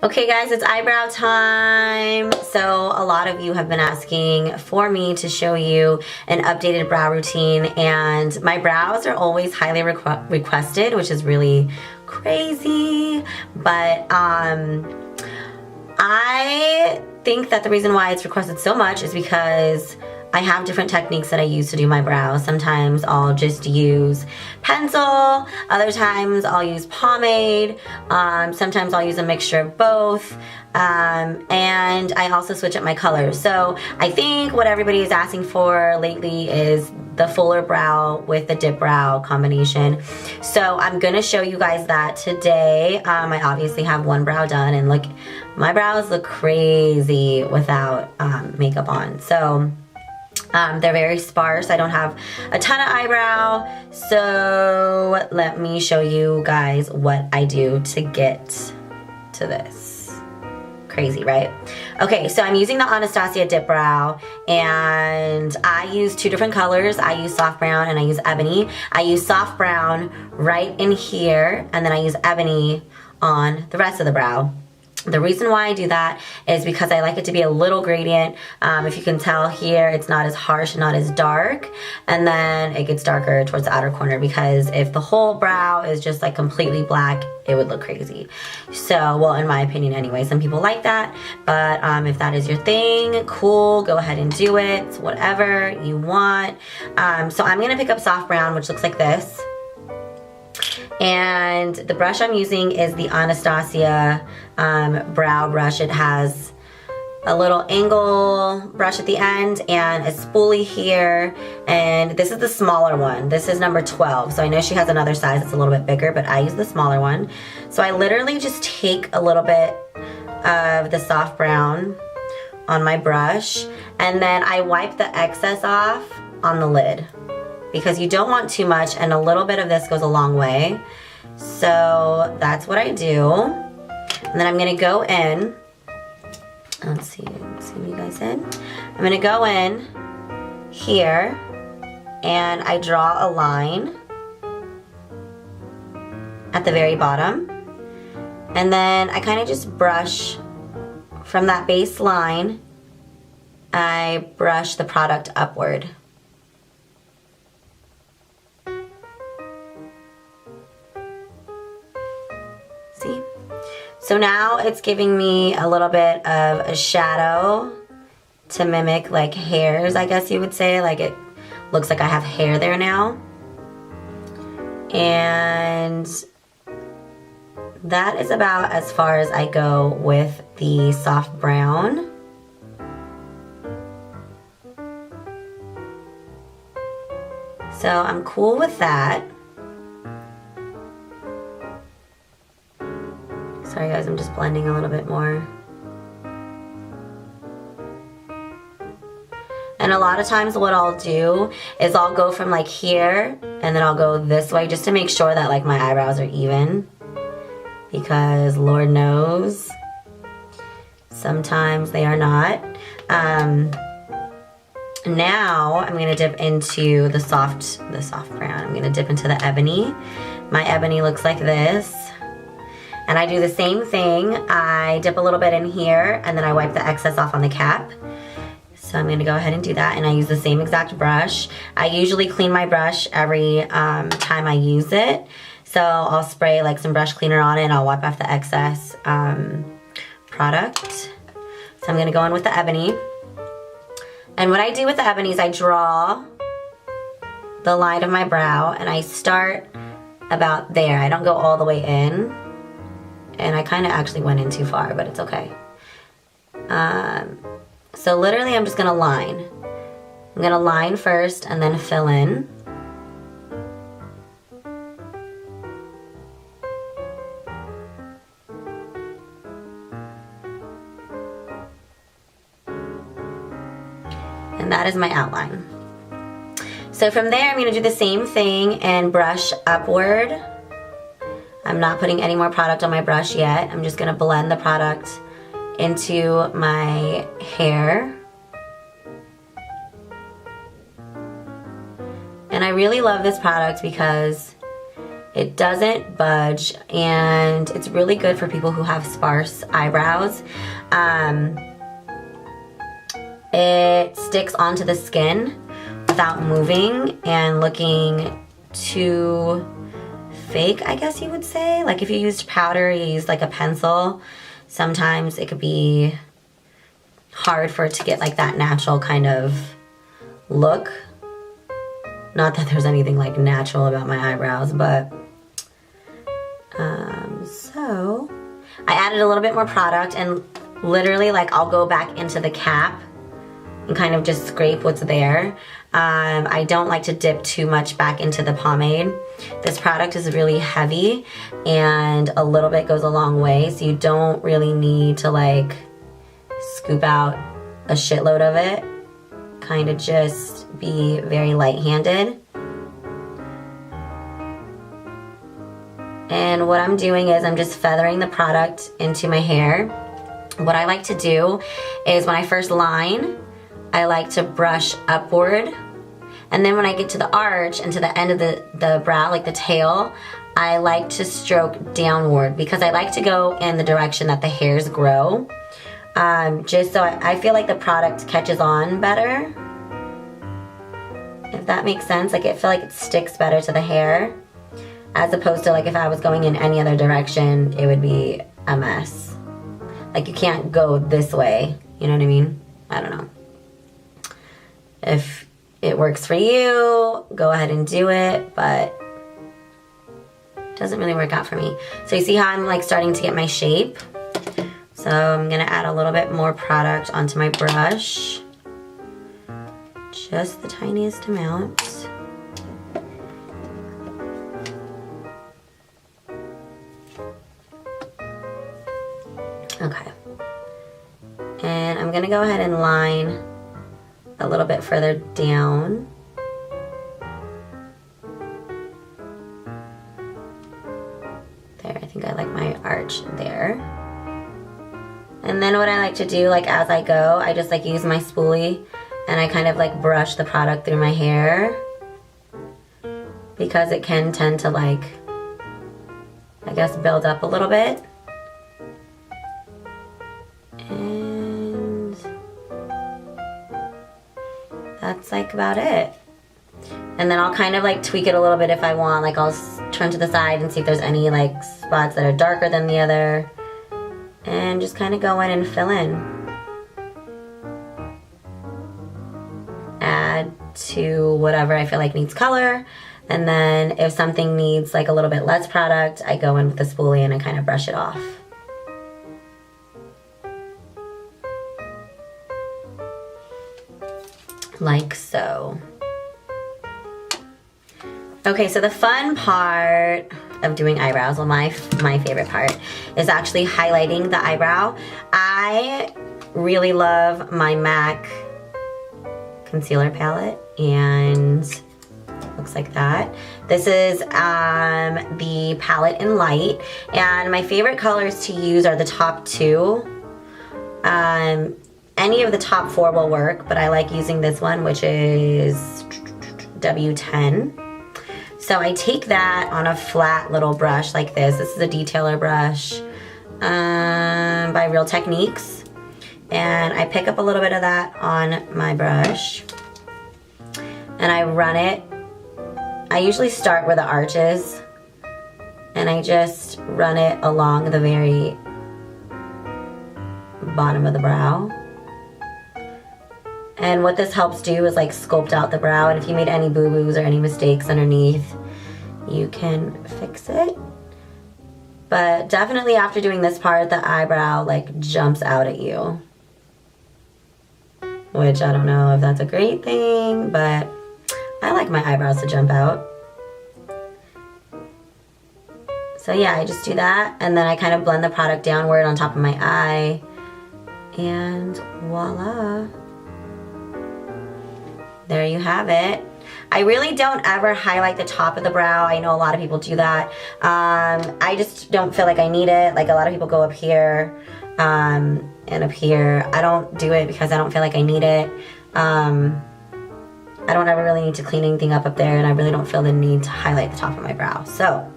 Okay guys, it's eyebrow time. So a lot of you have been asking for me to show you an updated brow routine, and my brows are always highly requested, which is really crazy. But I think that the reason why it's requested so much is because I have different techniques that I use to do my brows. Sometimes I'll just use pencil, other times I'll use pomade, sometimes I'll use a mixture of both, and I also switch up my colors. So I think what everybody is asking for lately is the fuller brow with the Dipbrow combination. So I'm gonna show you guys that today. I obviously have one brow done, and look, my brows look crazy without makeup on. So they're very sparse. I don't have a ton of eyebrow, so let me show you guys what I do to get to this. Crazy, right? Okay, so I'm using the Anastasia Dipbrow, and I use two different colors. I use soft brown and I use ebony. I use soft brown right in here, and then I use ebony on the rest of the brow. The reason why I do that is because I like it to be a little gradient. If you can tell here, it's not as harsh, not as dark, and then it gets darker towards the outer corner, because if the whole brow is just like completely black, it would look crazy. So, well, in my opinion anyway, some people like that, but if that is your thing, cool, go ahead and do it. It's whatever you want. So I'm gonna pick up soft brown, which looks like this. And the brush I'm using is the Anastasia brow brush. It has a little angle brush at the end and a spoolie here, and this is the smaller one. This is number 12, so I know she has another size that's a little bit bigger, but I use the smaller one. So I literally just take a little bit of the soft brown on my brush, and then I wipe the excess off on the lid, because you don't want too much, and a little bit of this goes a long way. So that's what I do. And then I'm gonna go in. Let's see you guys in. I'm gonna go in here, and I draw a line at the very bottom. And then I kind of just brush from that base line, I brush the product upward. See? So now it's giving me a little bit of a shadow to mimic like hairs, I guess you would say. Like it looks like I have hair there now. And that is about as far as I go with the soft brown. So I'm cool with that. Sorry guys, I'm just blending a little bit more. And a lot of times what I'll do is I'll go from like here, and then I'll go this way just to make sure that like my eyebrows are even. Because Lord knows, sometimes they are not. Now I'm gonna dip into the soft brown. I'm gonna dip into the ebony. My ebony looks like this. And I do the same thing. I dip a little bit in here, and then I wipe the excess off on the cap. So I'm gonna go ahead and do that, and I use the same exact brush. I usually clean my brush every time I use it. So I'll spray like some brush cleaner on it, and I'll wipe off the excess product. So I'm gonna go in with the ebony. And what I do with the ebony is I draw the line of my brow, and I start about there. I don't go all the way in. And I kind of actually went in too far, but it's okay. So literally I'm just gonna line. I'm gonna line first and then fill in. And that is my outline. So from there I'm gonna do the same thing and brush upward. I'm not putting any more product on my brush yet. I'm just gonna blend the product into my hair. And I really love this product because It doesn't budge, and it's really good for people who have sparse eyebrows. It sticks onto the skin without moving and looking too fake, I guess you would say. Like if you used powder, you used like a pencil, sometimes it could be hard for it to get like that natural kind of look. Not that there's anything like natural about my eyebrows, but so I added a little bit more product, and literally like I'll go back into the cap and kind of just scrape what's there. I don't like to dip too much back into the pomade. This product is really heavy, and a little bit goes a long way, so you don't really need to like scoop out a shitload of it. Kind of just be very light-handed. And what I'm doing is I'm just feathering the product into my hair. What I like to do is when I first line, I like to brush upward. And then when I get to the arch and to the end of the brow, like the tail, I like to stroke downward because I like to go in the direction that the hairs grow. Just so I feel like the product catches on better. If that makes sense. Like I feel like it sticks better to the hair. As opposed to like if I was going in any other direction, it would be a mess. Like you can't go this way, you know what I mean? I don't know. If it works for you, go ahead and do it, but it doesn't really work out for me. So you see how I'm like starting to get my shape? So I'm gonna add a little bit more product onto my brush. Just the tiniest amount. Okay. And I'm gonna go ahead and line a little bit further down. There, I think I like my arch there. And then what I like to do, like as I go, I just like use my spoolie and I kind of like brush the product through my hair because it can tend to like, I guess, build up a little bit. And that's like about it. And then I'll kind of like tweak it a little bit if I want. Like I'll turn to the side and see if there's any like spots that are darker than the other. And just kind of go in and fill in. Add to whatever I feel like needs color. And then if something needs like a little bit less product, I go in with the spoolie and I kind of brush it off. Like so. Okay, so the fun part of doing eyebrows, well my favorite part, is actually highlighting the eyebrow. I really love my MAC concealer palette, and looks like that. This is the palette in light, and my favorite colors to use are the top two. Any of the top four will work, but I like using this one, which is W10. So I take that on a flat little brush like this. This is a detailer brush by Real Techniques. And I pick up a little bit of that on my brush. And I run it. I usually start where the arch is. And I just run it along the very bottom of the brow. And what this helps do is like sculpt out the brow, and if you made any boo-boos or any mistakes underneath, you can fix it. But definitely after doing this part, the eyebrow like jumps out at you. Which I don't know if that's a great thing, but I like my eyebrows to jump out. So yeah, I just do that, and then I kind of blend the product downward on top of my eye, and voila. There you have it. I really don't ever highlight the top of the brow. I know a lot of people do that. I just don't feel like I need it. Like a lot of people go up here and up here. I don't do it because I don't feel like I need it. I don't ever really need to clean anything up there, and I really don't feel the need to highlight the top of my brow. So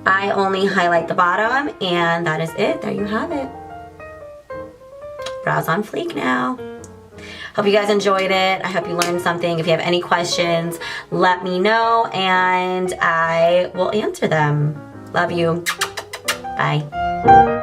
I only highlight the bottom, and that is it. There you have it. Brows on fleek now. Hope you guys enjoyed it. I hope you learned something. If you have any questions, let me know and I will answer them. Love you. Bye.